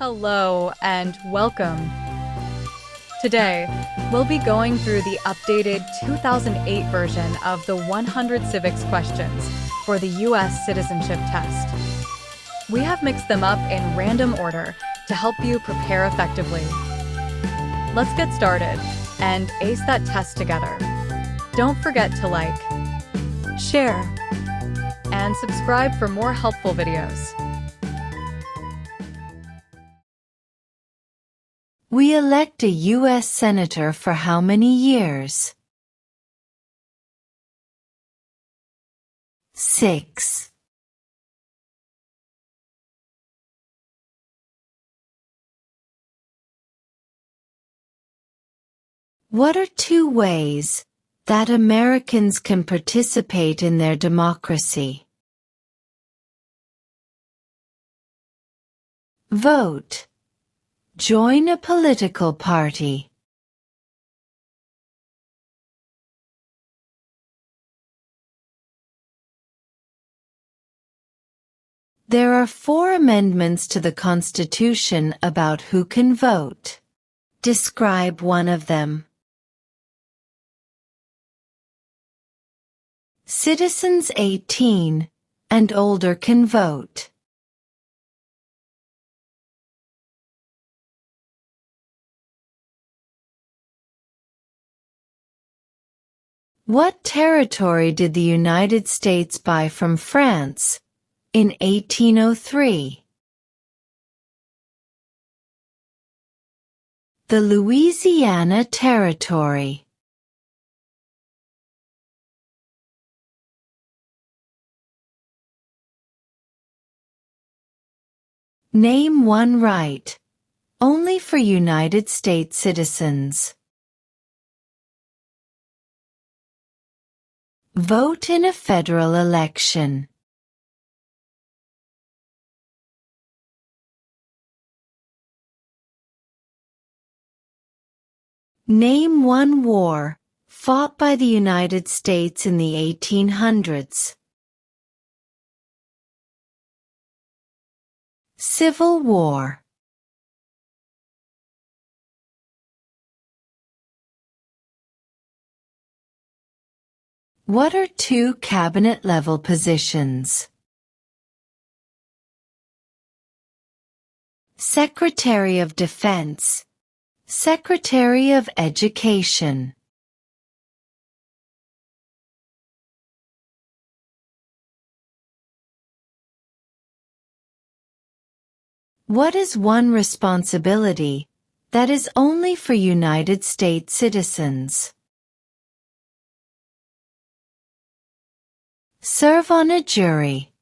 Hello and welcome. Today, we'll be going through the updated 2008 version of the 100 Civics Questions for the U.S. Citizenship Test. We have mixed them up in random order to help you prepare effectively. Let's get started and ace that test together. Don't forget to like, share, and subscribe for more helpful videos. We elect a U.S. Senator for how many years? 6. What are 2 ways that Americans can participate in their democracy? Vote. Join a political party. There are 4 amendments to the Constitution about who can vote. Describe one of them. Citizens 18 and older can vote. What territory did the United States buy from France in 1803? The Louisiana Territory. Name one right, only for United States citizens. Vote in a federal election. Name one war fought by the United States in the 1800s. Civil War. What are 2 cabinet-level positions? Secretary of Defense, Secretary of Education. What is one responsibility that is only for United States citizens? Serve on a jury.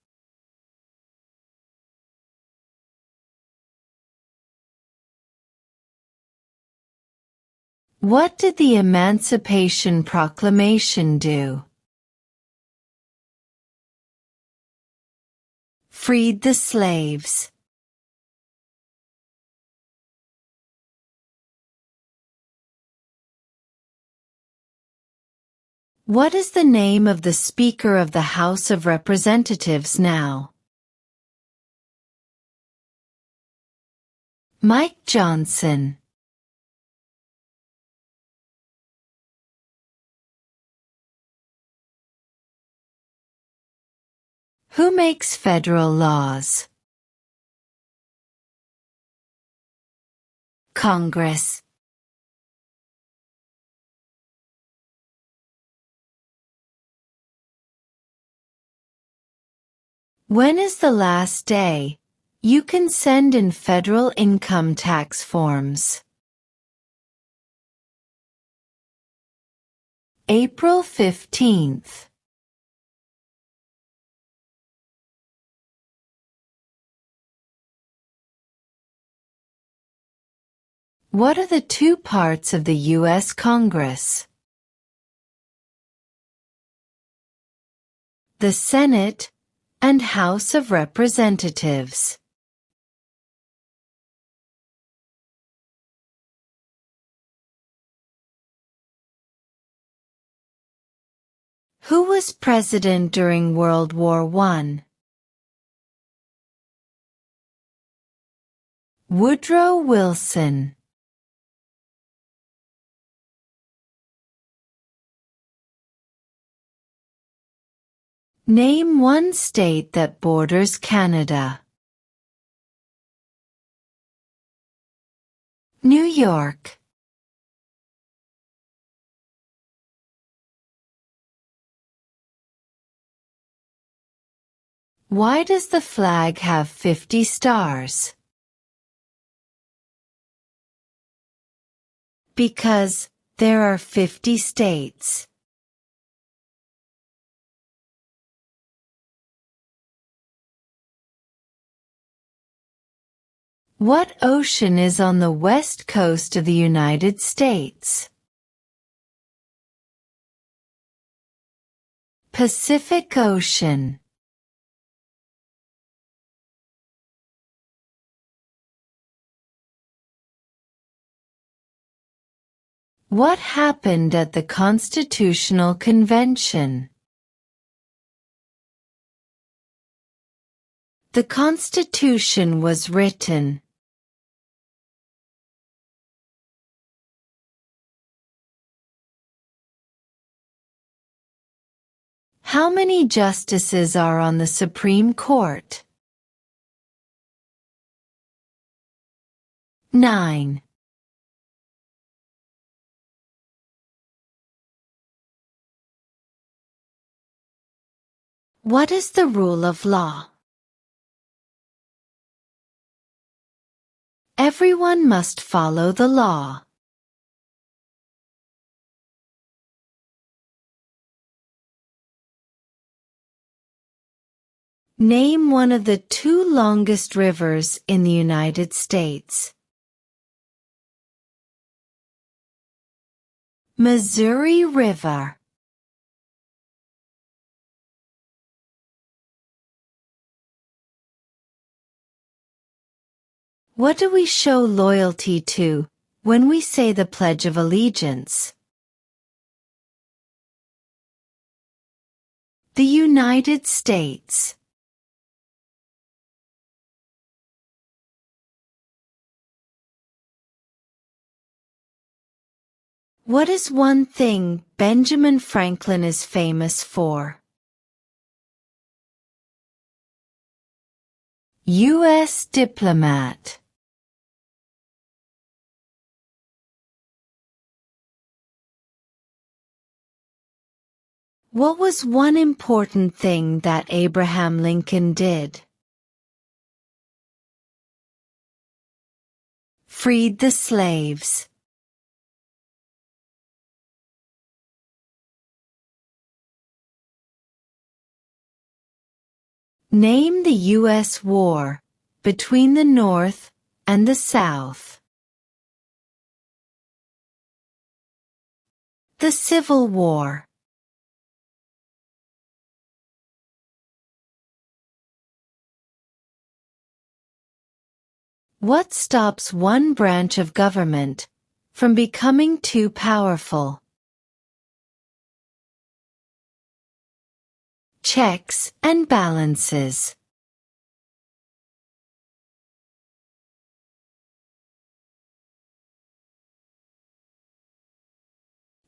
What did the Emancipation Proclamation do? Freed the slaves. What is the name of the Speaker of the House of Representatives now? Mike Johnson. Who makes federal laws? Congress. When is the last day you can send in federal income tax forms? April 15th. What are the 2 parts of the U.S. Congress? The Senate and House of Representatives. Who was president during World War I? Woodrow Wilson. Name one state that borders Canada. New York. Why does the flag have 50 stars? Because there are 50 states. What ocean is on the west coast of the United States? Pacific Ocean. What happened at the Constitutional Convention? The Constitution was written. How many justices are on the Supreme Court? 9. What is the rule of law? Everyone must follow the law. Name one of the 2 longest rivers in the United States. Missouri River. What do we show loyalty to when we say the Pledge of Allegiance? The United States. What is one thing Benjamin Franklin is famous for? U.S. diplomat. What was one important thing that Abraham Lincoln did? Freed the slaves. Name the U.S. war between the North and the South. The Civil War. What stops one branch of government from becoming too powerful? Checks and balances.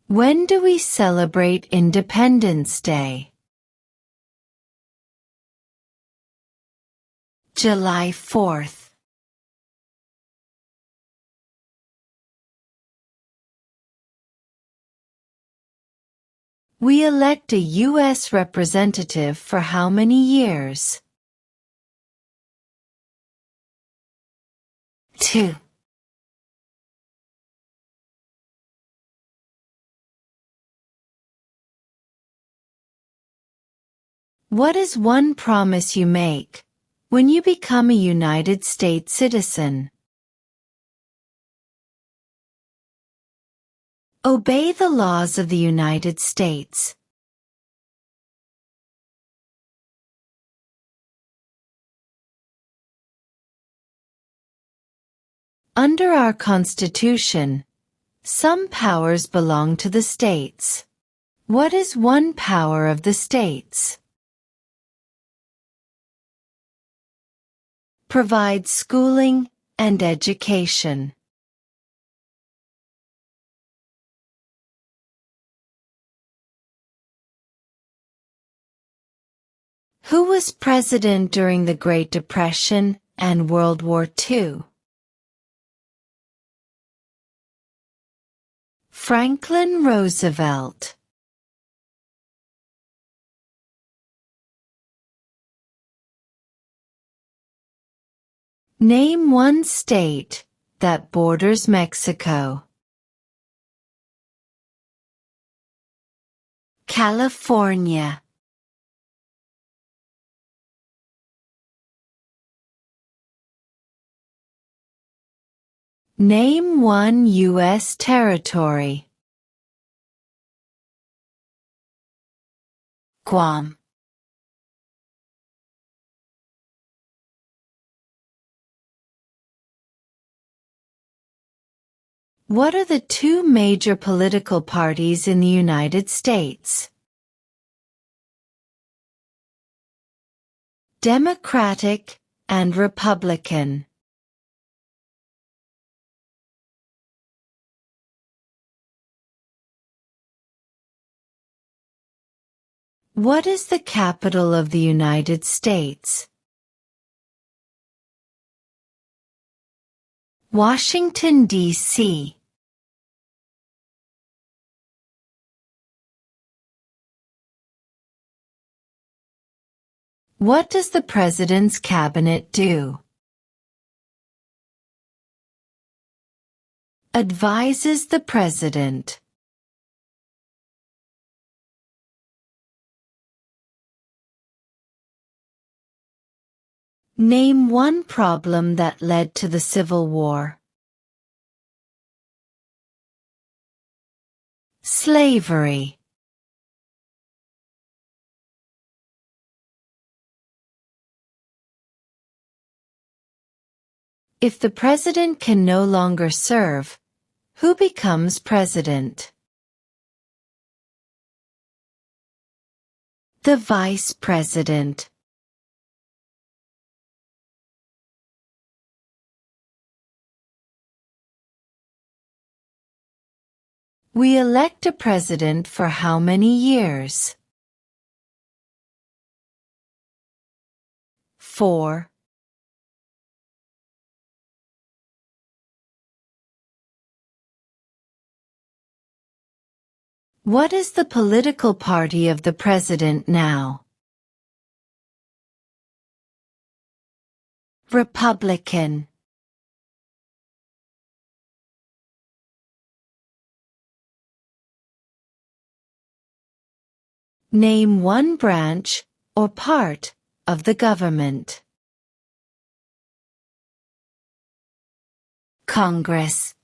When do we celebrate Independence Day? July 4th. We elect a U.S. representative for how many years? 2. What is one promise you make when you become a United States citizen? Obey the laws of the United States. Under our Constitution, some powers belong to the states. What is one power of the states? Provide schooling, and education. Who was president during the Great Depression and World War II? Franklin Roosevelt. Name one state that borders Mexico. California. Name one U.S. territory. Guam. What are the two major political parties in the United States? Democratic and Republican. What is the capital of the United States? Washington, D.C. What does the President's Cabinet do? Advises the President. Name one problem that led to the Civil War. Slavery. If the president can no longer serve, who becomes president? The vice president. We elect a president for how many years? 4. What is the political party of the president now? Republican. Name one branch or part of the government. Congress.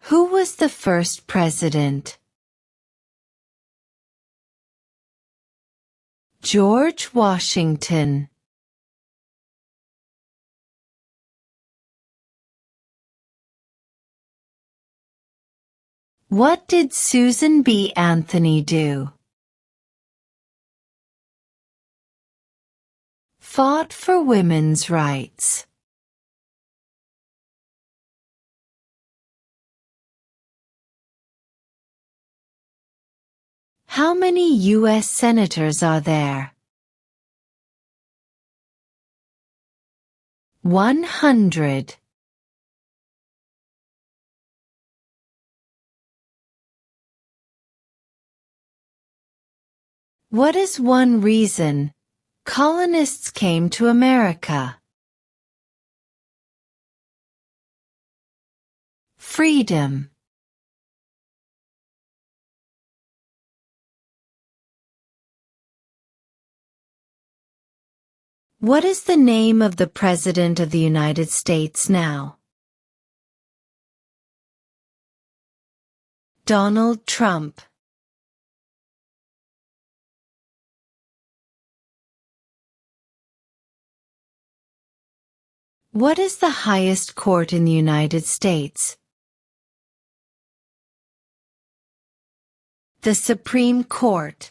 Who was the first president? George Washington. What did Susan B. Anthony do? Fought for women's rights. How many U.S. senators are there? 100. What is one reason colonists came to America? Freedom. What is the name of the President of the United States now? Donald Trump. What is the highest court in the United States? The Supreme Court.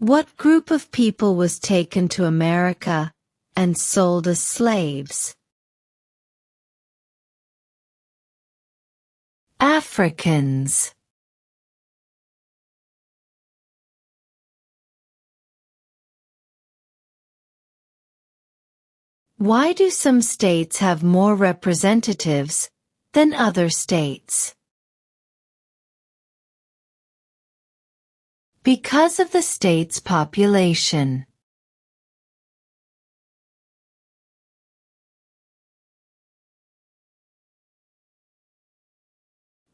What group of people was taken to America and sold as slaves? Africans. Why do some states have more representatives than other states? Because of the state's population.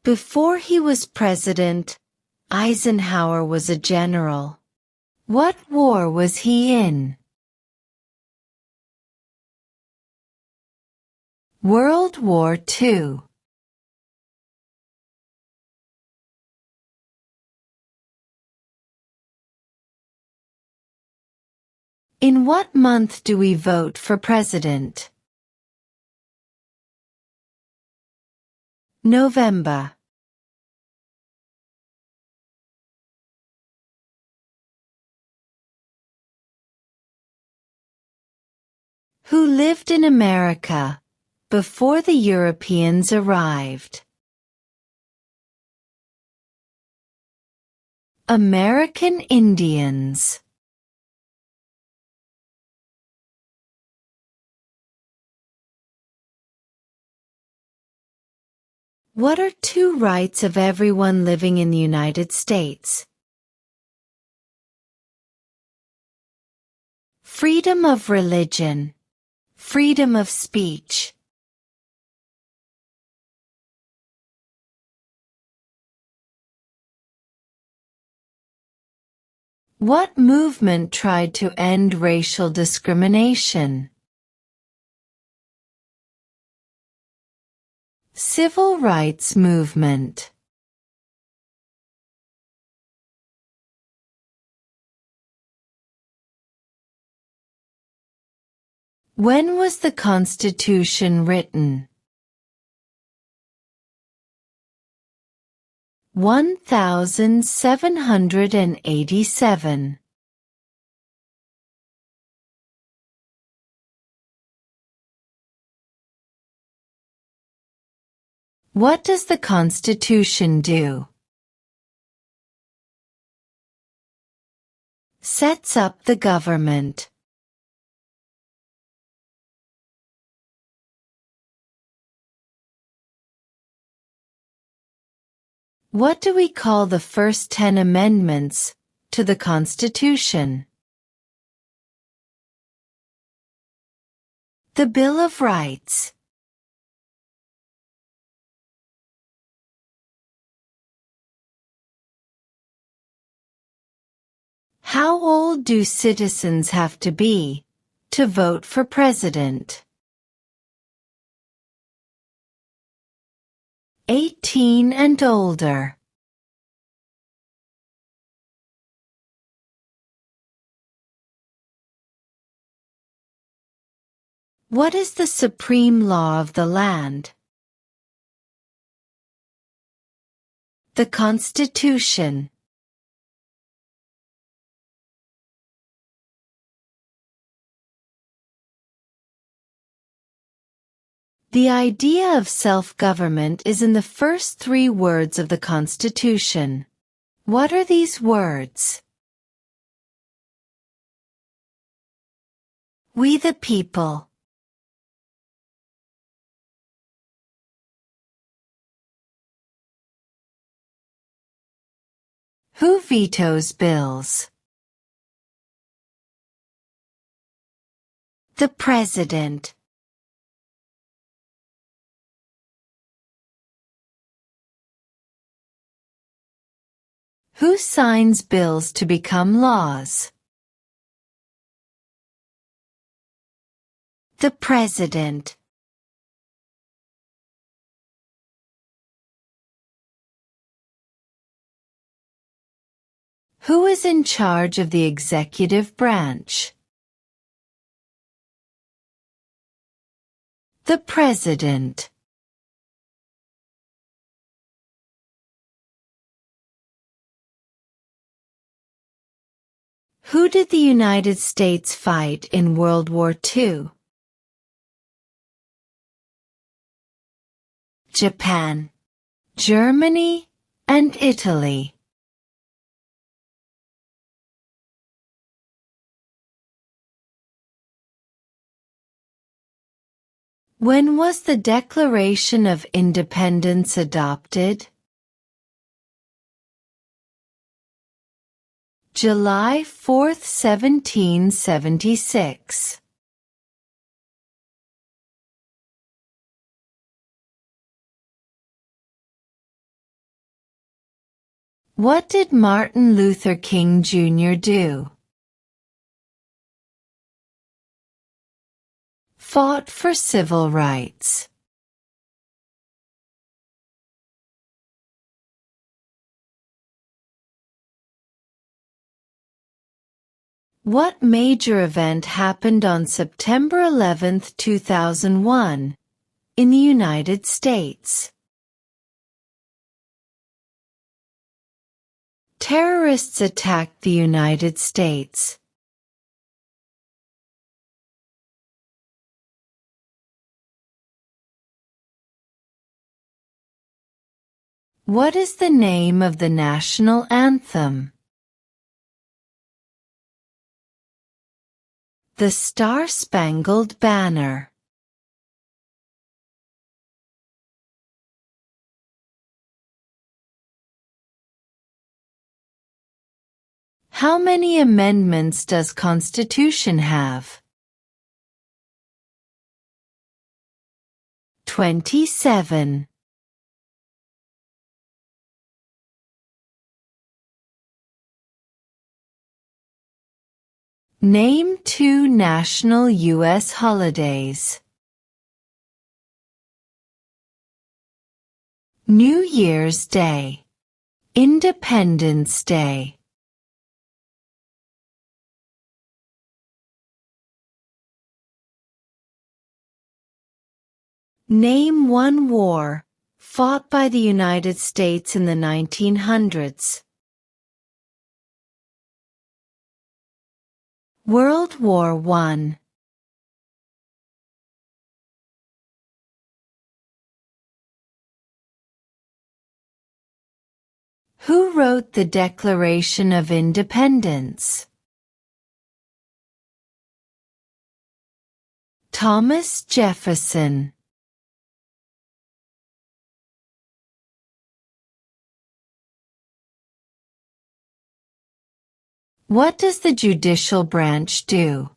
Before he was president, Eisenhower was a general. What war was he in? World War II. In what month do we vote for president? November. Who lived in America before the Europeans arrived? American Indians. What are two rights of everyone living in the United States? Freedom of religion. Freedom of speech. What movement tried to end racial discrimination? Civil rights movement. When was the Constitution written? 1787. What does the Constitution do? Sets up the government. What do we call the first 10 amendments to the Constitution? The Bill of Rights. How old do citizens have to be to vote for president? 18 and older. What is the supreme law of the land? The Constitution. The idea of self-government is in the first 3 words of the Constitution. What are these words? We the people. Who vetoes bills? The President. Who signs bills to become laws? The President. Who is in charge of the executive branch? The President. Who did the United States fight in World War II? Japan, Germany, and Italy. When was the Declaration of Independence adopted? July 4, 1776. What did Martin Luther King Jr. do? Fought for civil rights. What major event happened on September 11, 2001, in the United States? Terrorists attacked the United States. What is the name of the national anthem? The Star-Spangled Banner. How many amendments does Constitution have? 27. Name 2 national U.S. holidays. New Year's Day. Independence Day. Name 1 war fought by the United States in the 1900s. World War I. Who wrote the Declaration of Independence? Thomas Jefferson. What does the judicial branch do?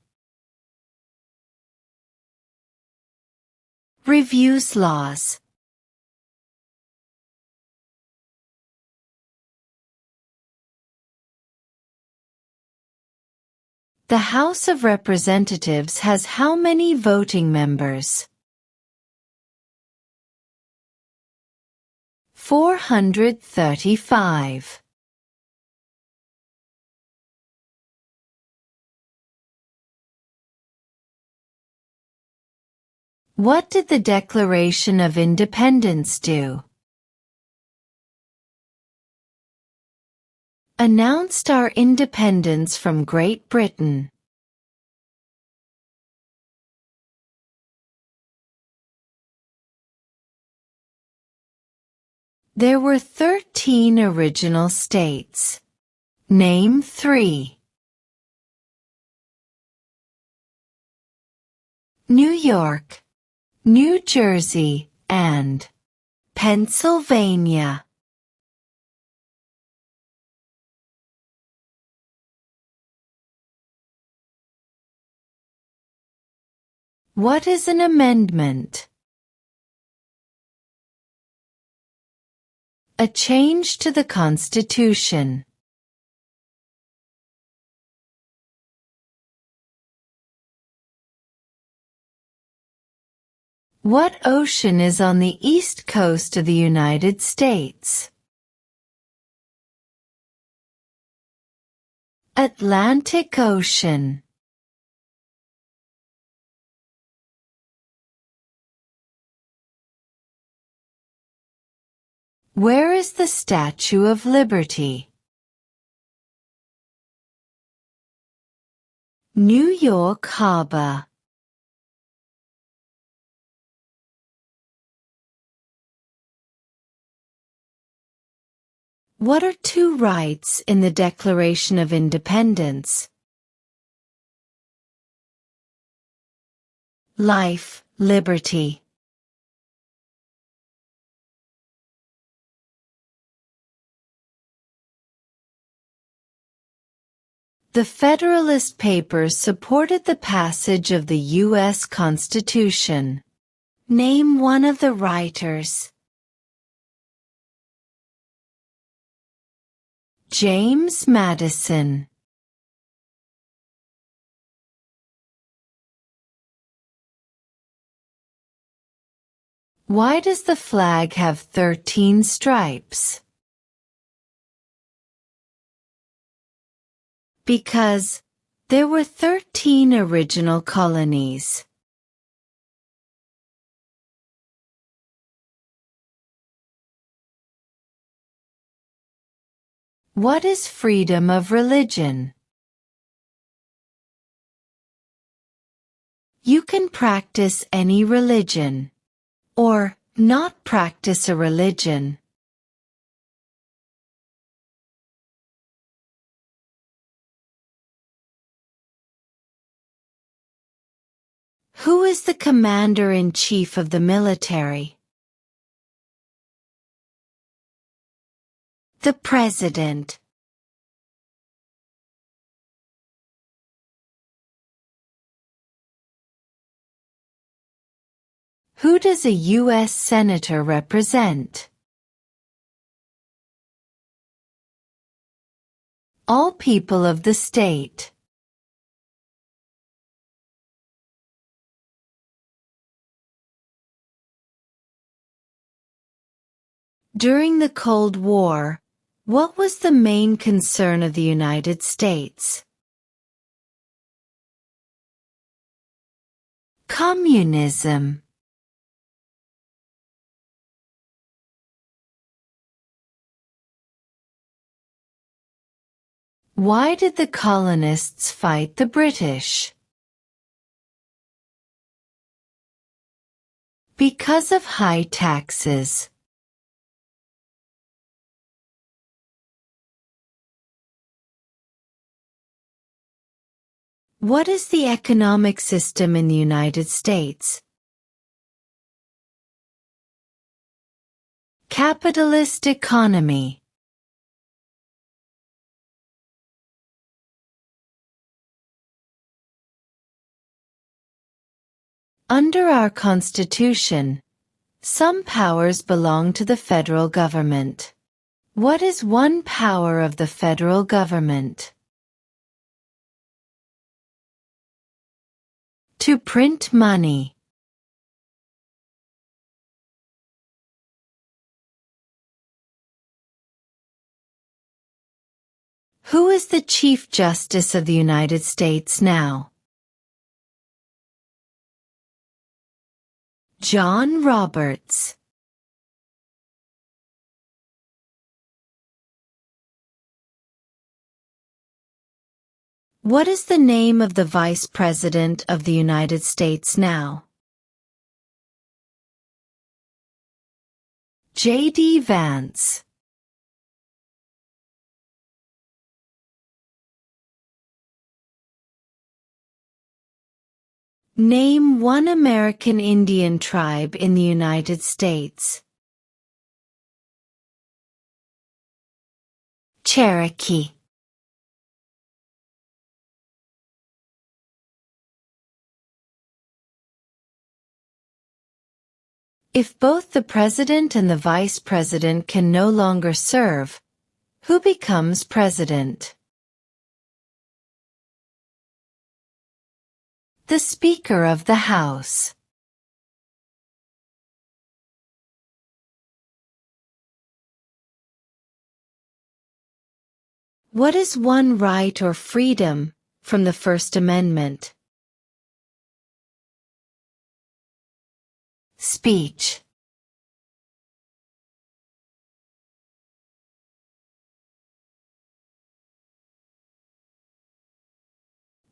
Reviews laws. The House of Representatives has how many voting members? 435. What did the Declaration of Independence do? Announced our independence from Great Britain. There were 13 original states. Name 3. New York, New Jersey, and Pennsylvania. What is an amendment? A change to the Constitution. What ocean is on the east coast of the United States? Atlantic Ocean. Where is the Statue of Liberty? New York Harbor. What are two rights in the Declaration of Independence? Life, liberty. The Federalist Papers supported the passage of the U.S. Constitution. Name one of the writers. James Madison. Why does the flag have 13 stripes? Because there were 13 original colonies. What is freedom of religion? You can practice any religion, or not practice a religion. Who is the commander-in-chief of the military? The President. Who does a U.S. Senator represent? All people of the state. During the Cold War, what was the main concern of the United States? Communism. Why did the colonists fight the British? Because of high taxes. What is the economic system in the United States? Capitalist economy. Under our Constitution, some powers belong to the federal government. What is one power of the federal government? To print money. Who is the Chief Justice of the United States now? John Roberts. What is the name of the Vice President of the United States now? J.D. Vance. Name one American Indian tribe in the United States. Cherokee. If both the president and the vice president can no longer serve, who becomes president? The Speaker of the House. What is one right or freedom from the First Amendment? Speech.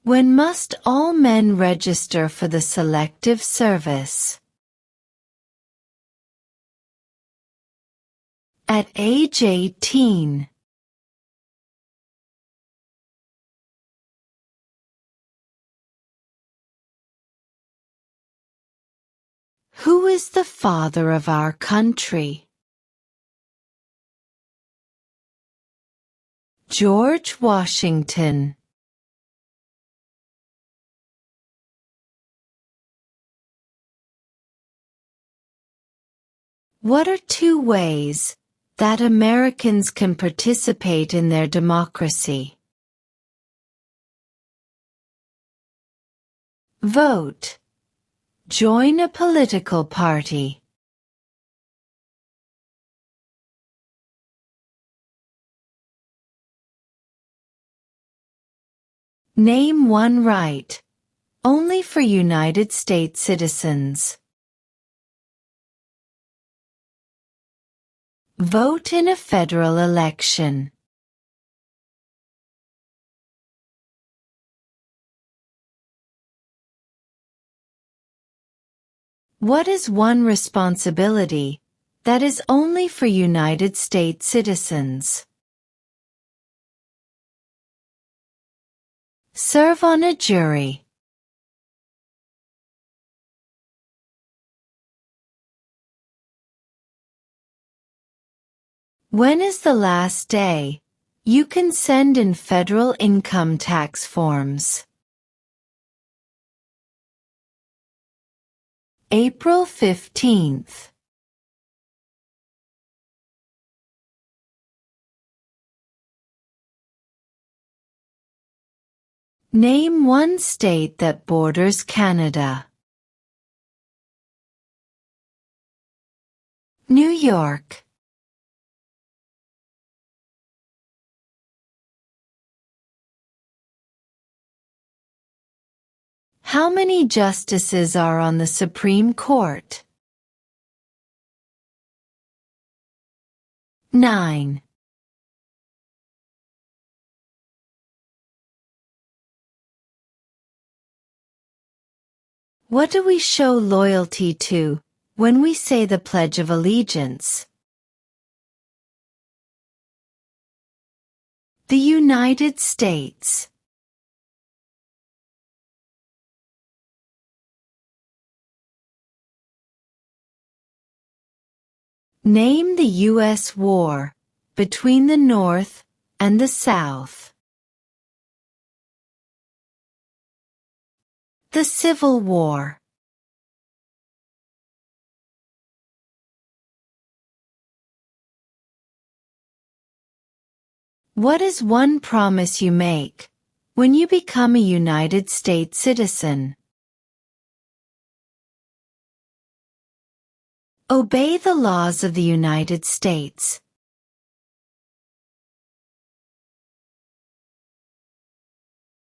When must all men register for the Selective Service? At age 18. Who is the father of our country? George Washington. What are two ways that Americans can participate in their democracy? Vote. Join a political party. Name one right, only for United States citizens. Vote in a federal election. What is one responsibility that is only for United States citizens? Serve on a jury. When is the last day you can send in federal income tax forms? April 15th. Name one state that borders Canada. New York. How many justices are on the Supreme Court? 9. What do we show loyalty to when we say the Pledge of Allegiance? The United States. Name the U.S. war between the North and the South. The Civil War. What is one promise you make when you become a United States citizen? Obey the laws of the United States